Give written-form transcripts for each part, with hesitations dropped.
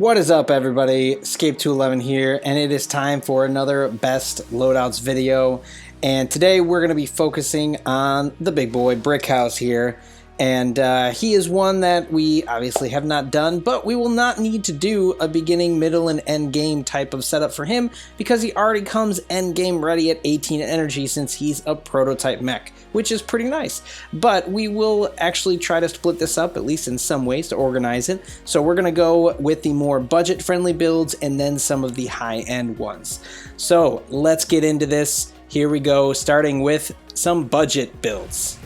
What is up, everybody? Escape211 here, and it is time for another best loadouts video. And today we're going to be focusing on the big boy Brickhouse here. And he is one that we obviously have not done, but we will not need to do a beginning, middle, and end game type of setup for him because he already comes end game ready at 18 energy since he's a prototype mech, which is pretty nice. But we will actually try to split this up, at least in some ways, to organize it. So we're going to go with the more budget-friendly builds and then some of the high-end ones. So let's get into this. Here we go, starting with some budget builds.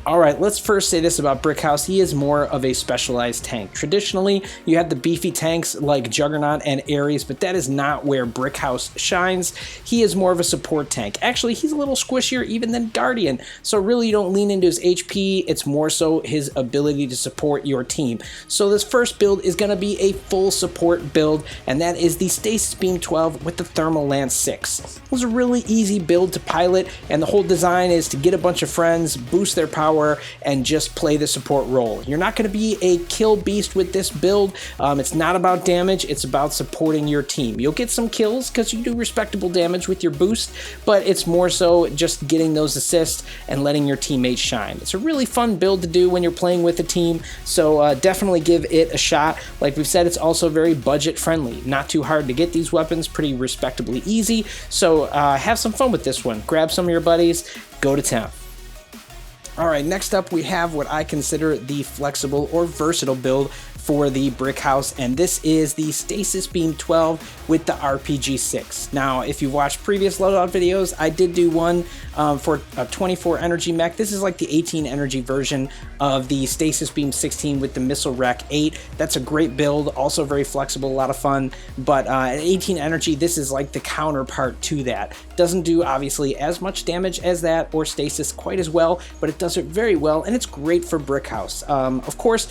Alright, let's first say this about Brickhouse. He is more of a specialized tank. Traditionally, you have the beefy tanks like Juggernaut and Ares, but that is not where Brickhouse shines. He is more of a support tank. Actually, he's a little squishier even than Guardian, so really you don't lean into his HP, it's more so his ability to support your team. So this first build is going to be a full support build, and that is the Stasis Beam 12 with the Thermal Lance 6. It was a really easy build to pilot, and the whole design is to get a bunch of friends, boost their power, and just play the support role. You're not going to be a kill beast with this build. It's not about damage, it's about supporting your team. You'll get some kills because you do respectable damage with your boost, but it's more so just getting those assists and letting your teammates shine. It's a really fun build to do when you're playing with a team, so definitely give it a shot. Like we've said, it's also very budget friendly. Not too hard to get these weapons, pretty respectably easy, so have some fun with this one. Grab some of your buddies, go to town. Alright, next up we have what I consider the flexible or versatile build for the Brickhouse, and this is the Stasis Beam 12 with the RPG 6. Now, if you've watched previous loadout videos, I did do one for a 24 energy mech. This is like the 18 energy version of the Stasis Beam 16 with the Missile Rack 8. That's a great build, also very flexible, a lot of fun, but at 18 energy, this is like the counterpart to that. Doesn't do, obviously, as much damage as that or Stasis quite as well, but it does it very well, and it's great for Brickhouse. Of course,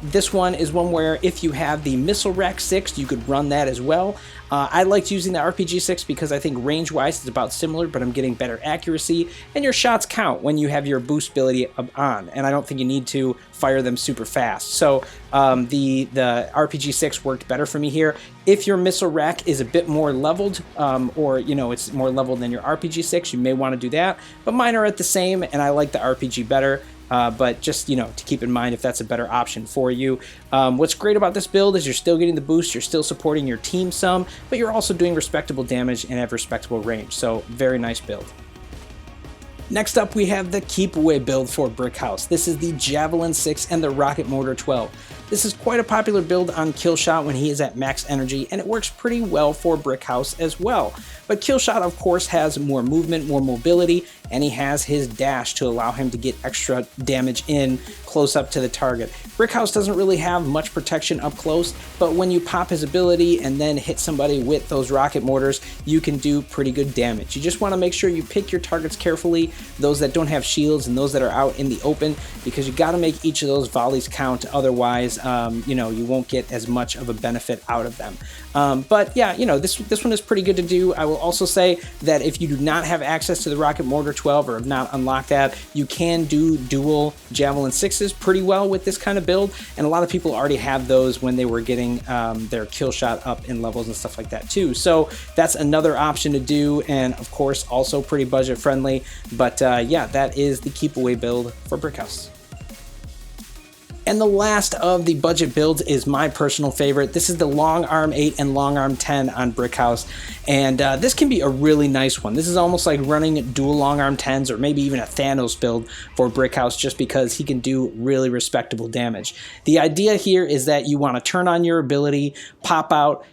this one is one where if you have the Missile Rack 6, you could run that as well. I liked using the RPG 6 because I think range-wise it's about similar, but I'm getting better accuracy, and your shots count when you have your boost ability on, and I don't think you need to fire them super fast. So the RPG 6 worked better for me here. If your Missile Rack is a bit more leveled, or you know it's more leveled than your RPG 6, you may want to do that, but mine are at the same, and I like the RPG better. But just, you know, to keep in mind if that's a better option for you. What's great about this build is you're still getting the boost, you're still supporting your team some, but you're also doing respectable damage and have respectable range. So very nice build. Next up, we have the keep away build for Brickhouse. This is the Javelin 6 and the Rocket Mortar 12. This is quite a popular build on Killshot when he is at max energy, and it works pretty well for Brickhouse as well. But Killshot, of course, has more movement, more mobility, and he has his dash to allow him to get extra damage in close up to the target. Brickhouse doesn't really have much protection up close, but when you pop his ability and then hit somebody with those rocket mortars, you can do pretty good damage. You just want to make sure you pick your targets carefully, those that don't have shields and those that are out in the open, because you got to make each of those volleys count, otherwise you know, you won't get as much of a benefit out of them. But yeah, you know, this one is pretty good to do. I will also say that if you do not have access to the Rocket Mortar 12 or have not unlocked that, you can do dual Javelin 6s pretty well with this kind of build, and a lot of people already have those when they were getting their kill shot up in levels and stuff like that too. So that's another option to do, and of course also pretty budget friendly. But yeah, that is the keep away build for Brickhouse. And the last of the budget builds is my personal favorite. This is the Longarm 8 and Longarm 10 on Brickhouse. And this can be a really nice one. This is almost like running dual Longarm 10s or maybe even a Thanos build for Brickhouse just because he can do really respectable damage. The idea here is that you want to turn on your ability, pop out,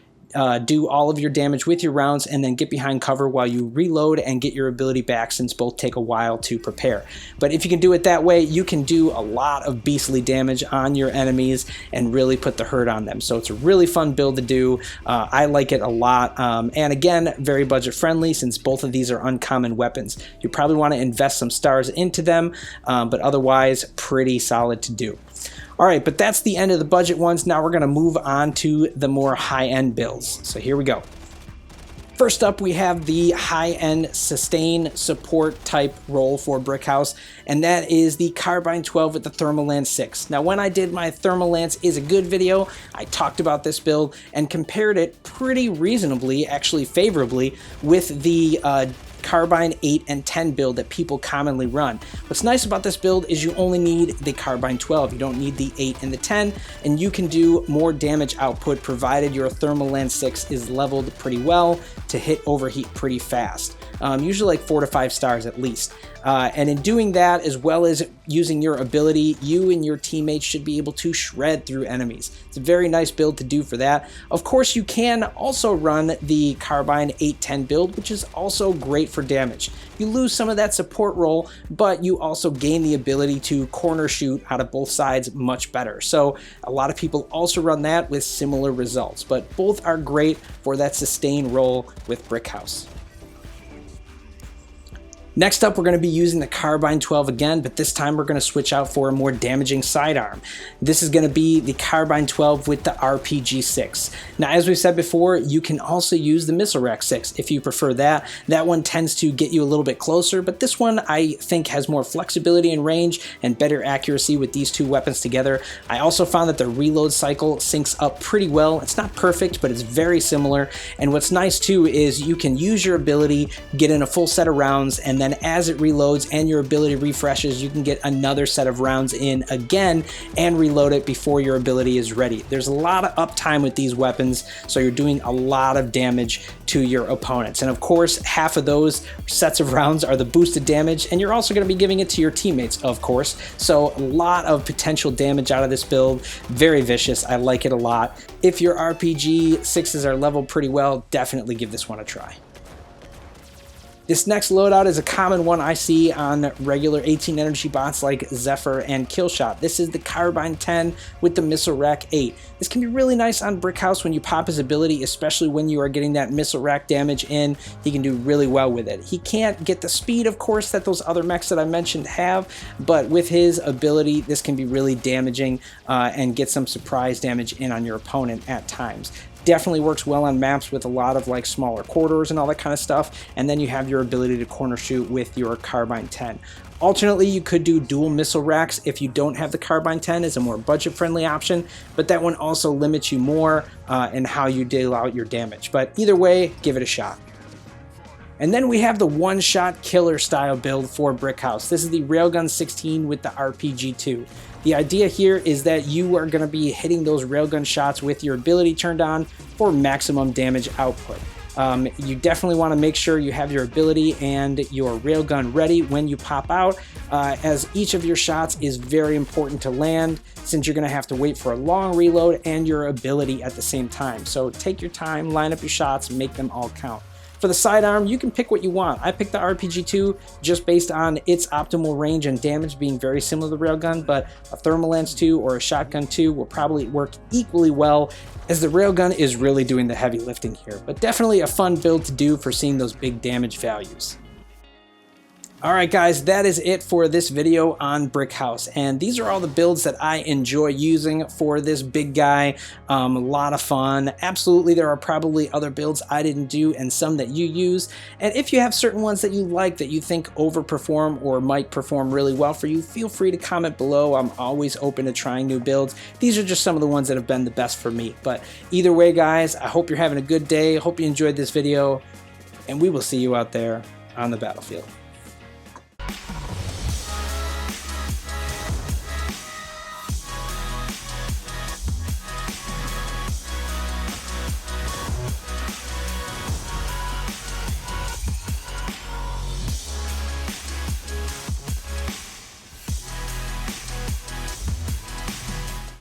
do all of your damage with your rounds, and then get behind cover while you reload and get your ability back, since both take a while to prepare. But if you can do it that way, you can do a lot of beastly damage on your enemies and really put the hurt on them. So it's a really fun build to do. I like it a lot, and again, very budget friendly since both of these are uncommon weapons. You probably want to invest some stars into them, but otherwise pretty solid to do. Alright, but that's the end of the budget ones. Now we're going to move on to the more high-end builds. So here we go. First up, we have the high-end sustain support type roll for Brickhouse, and that is the Carbine 12 with the Thermal Lance 6. Now, when I did my Thermal Lance is a good video, I talked about this build and compared it pretty reasonably, actually favorably, with the Carbine 8 and 10 build that people commonly run. What's nice about this build is you only need the Carbine 12. You don't need the 8 and the 10, and you can do more damage output provided your Thermal Lance 6 is leveled pretty well to hit overheat pretty fast. Usually like 4 to 5 stars at least. And in doing that, as well as using your ability, you and your teammates should be able to shred through enemies. It's a very nice build to do for that. Of course, you can also run the Carbine 810 build, which is also great for damage. You lose some of that support roll, but you also gain the ability to corner shoot out of both sides much better. So a lot of people also run that with similar results, but both are great for that sustain roll with Brickhouse. Next up, we're going to be using the Carbine 12 again, but this time we're going to switch out for a more damaging sidearm. This is going to be the Carbine 12 with the RPG 6. Now, as we've said before, you can also use the Missile Rack 6 if you prefer that. That one tends to get you a little bit closer, but this one I think has more flexibility in range and better accuracy with these two weapons together. I also found that the reload cycle syncs up pretty well. It's not perfect, but it's very similar. And what's nice too is you can use your ability, get in a full set of rounds, and then as it reloads and your ability refreshes, you can get another set of rounds in again and reload it before your ability is ready. There's a lot of uptime with these weapons, so you're doing a lot of damage to your opponents. And of course, half of those sets of rounds are the boosted damage, and you're also going to be giving it to your teammates, of course. So a lot of potential damage out of this build. Very vicious. I like it a lot. If your RPG 6s are leveled pretty well, definitely give this one a try. This next loadout is a common one I see on regular 18 energy bots like Zephyr and Killshot. This is the Carbine 10 with the Missile Rack 8. This can be really nice on Brickhouse when you pop his ability, especially when you are getting that Missile Rack damage in. He can do really well with it. He can't get the speed, of course, that those other mechs that I mentioned have, but with his ability, this can be really damaging and get some surprise damage in on your opponent at times. Definitely works well on maps with a lot of like smaller corridors and all that kind of stuff, and then you have your ability to corner shoot with your Carbine 10. Alternately, you could do dual missile racks if you don't have the Carbine 10 as a more budget-friendly option, but that one also limits you more in how you deal out your damage. But either way, give it a shot. And then we have the one-shot killer style build for Brickhouse. This is the Railgun 16 with the RPG 2. The idea here is that you are going to be hitting those railgun shots with your ability turned on for maximum damage output. You definitely want to make sure you have your ability and your railgun ready when you pop out, as each of your shots is very important to land, since you're going to have to wait for a long reload and your ability at the same time. So take your time, line up your shots, make them all count. For the sidearm, you can pick what you want. I picked the RPG-2 just based on its optimal range and damage being very similar to the Railgun, but a Thermal Lance 2 or a Shotgun 2 will probably work equally well, as the Railgun is really doing the heavy lifting here. But definitely a fun build to do for seeing those big damage values. Alright guys, that is it for this video on Brickhouse, and these are all the builds that I enjoy using for this big guy. A lot of fun. Absolutely, there are probably other builds I didn't do and some that you use, and if you have certain ones that you like that you think overperform or might perform really well for you, feel free to comment below. I'm always open to trying new builds. These are just some of the ones that have been the best for me, but either way guys, I hope you're having a good day. Hope you enjoyed this video, and we will see you out there on the battlefield.